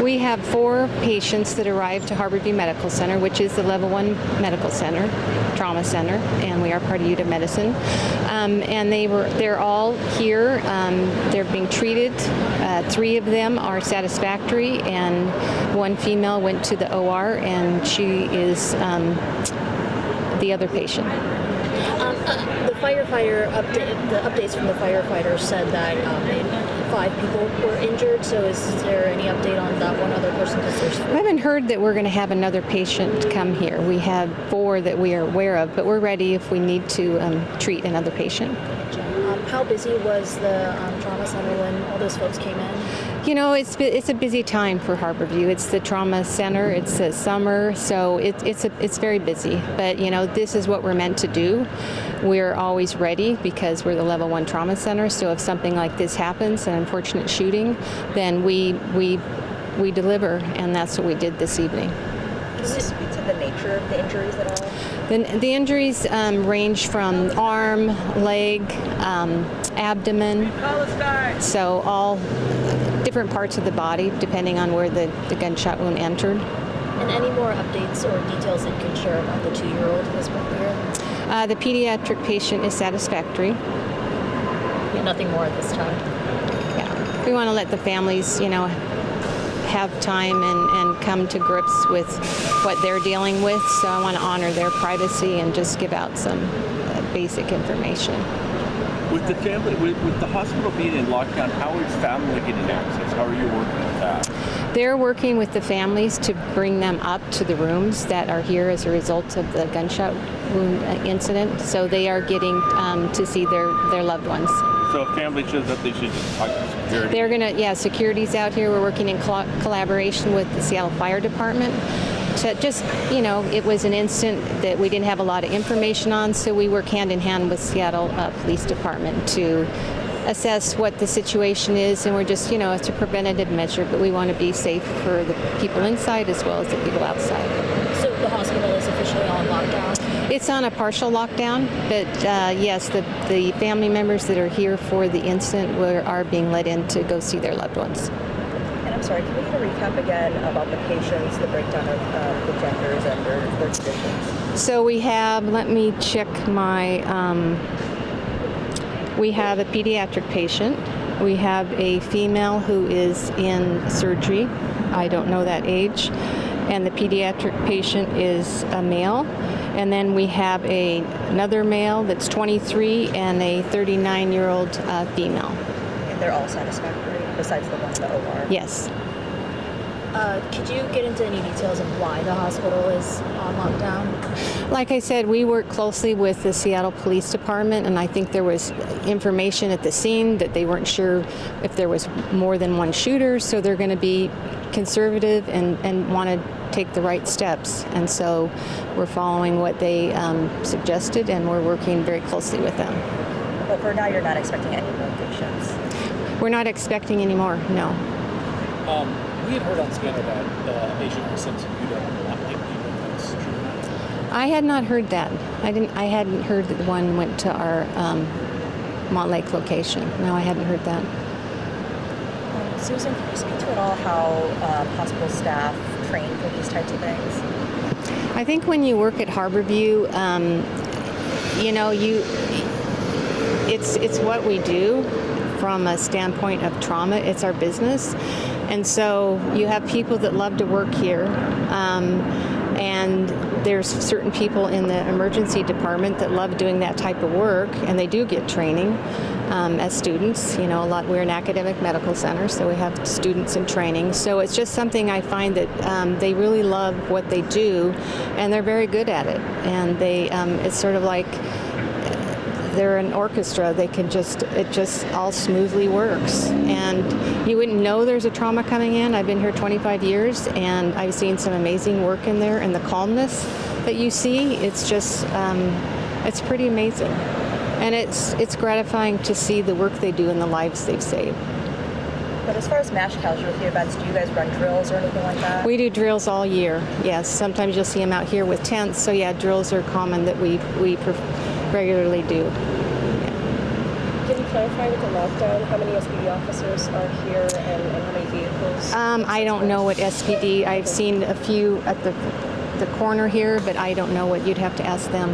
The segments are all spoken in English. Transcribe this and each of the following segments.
We have 4 patients that arrived to Harborview Medical Center, which is the level 1 medical center, trauma center, and we are part of UW Medicine. And they're all here. They're being treated. 3 of them are satisfactory, and 1 female went to the OR, and she is the other patient. The firefighter the updates from the firefighters said that 5 people were injured. So is there any update on that one other person? I haven't heard that we're going to have another patient come here. We have 4 that we are aware of, but we're ready if we need to treat another patient. How busy was the trauma center when all those folks came in? You know, it's a busy time for Harborview. It's the trauma center. It's the summer, so it's very busy. But you know, this is what we're meant to do. We're always ready because we're the level 1 trauma center. So if something like this happens, an unfortunate shooting, then we deliver, and that's what we did this evening. Can you speak to the nature of the injuries at all? The injuries range from arm, leg, abdomen, so all different parts of the body depending on where the gunshot wound entered. And any more updates or details that you can share about the 2-year-old who was brought here? The pediatric patient is satisfactory. Yeah, nothing more at this time. Yeah, we want to let the families, you know, have time and come to grips with what they're dealing with. So I want to honor their privacy and just give out some basic information. With the family, with the hospital being in lockdown, how is family getting access? How are you working with that? They're working with the families to bring them up to the rooms that are here as a result of the gunshot wound incident. So they are getting to see their loved ones. So if family shows up, they should just talk to security? They're going to, security's out here. We're working in collaboration with the Seattle Fire Department. To just, you know, it was an incident that we didn't have a lot of information on, so we work hand in hand with Seattle Police Department to assess what the situation is, and we're just, you know, it's a preventative measure, but we want to be safe for the people inside as well as the people outside. So the hospital is officially on lockdown? It's on a partial lockdown, but yes, the family members that are here for the incident are being let in to go see their loved ones. And I'm sorry, can we get a recap again about the patients, the breakdown of the genders and their conditions? So we have, let me check my, we have a pediatric patient. We have a female who is in surgery. I don't know that age. And the pediatric patient is a male. And then we have another male that's 23 and a 39-year-old female. And they're all satisfactory, besides the one in the OR? Yes. Could you get into any details of why the hospital is on lockdown? Like I said, we work closely with the Seattle Police Department, and I think there was information at the scene that they weren't sure if there was more than one shooter, so they're going to be conservative and want to take the right steps. And so we're following what they suggested, and we're working very closely with them. But for now, you're not expecting any more patients? We're not expecting any more, no. We had heard on scanner that the patient was sent to UW on the Montlake people. That's true. I had not heard that. I hadn't heard that one went to our Montlake location. No, I hadn't heard that. Susan, can you speak to at all how hospital staff train for these types of things? I think when you work at Harborview, you know, it's what we do from a standpoint of trauma. It's our business. And so you have people that love to work here, and there's certain people in the emergency department that love doing that type of work, and they do get training as students. You know, we're an academic medical center, so we have students in training. So it's just something I find that they really love what they do, and they're very good at it. And it's sort of like they're an orchestra. It just all smoothly works. And you wouldn't know there's a trauma coming in. I've been here 25 years, and I've seen some amazing work in there, and the calmness that you see, it's just, it's pretty amazing. And it's gratifying to see the work they do and the lives they've saved. But as far as mass casualty events, do you guys run drills or anything like that? We do drills all year, yes. Sometimes you'll see them out here with tents. So yeah, drills are common that we regularly do. Can you clarify clarify with the lockdown how many SPD officers are here and how many vehicles? I don't know what SPD. I've seen a few at the corner here, but I don't know what. You'd have to ask them.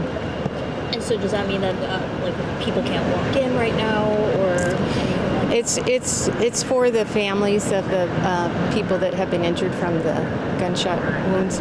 And so does that mean that like people can't walk in right now, or anything like that? It's for the families of the people that have been injured from the gunshot wounds.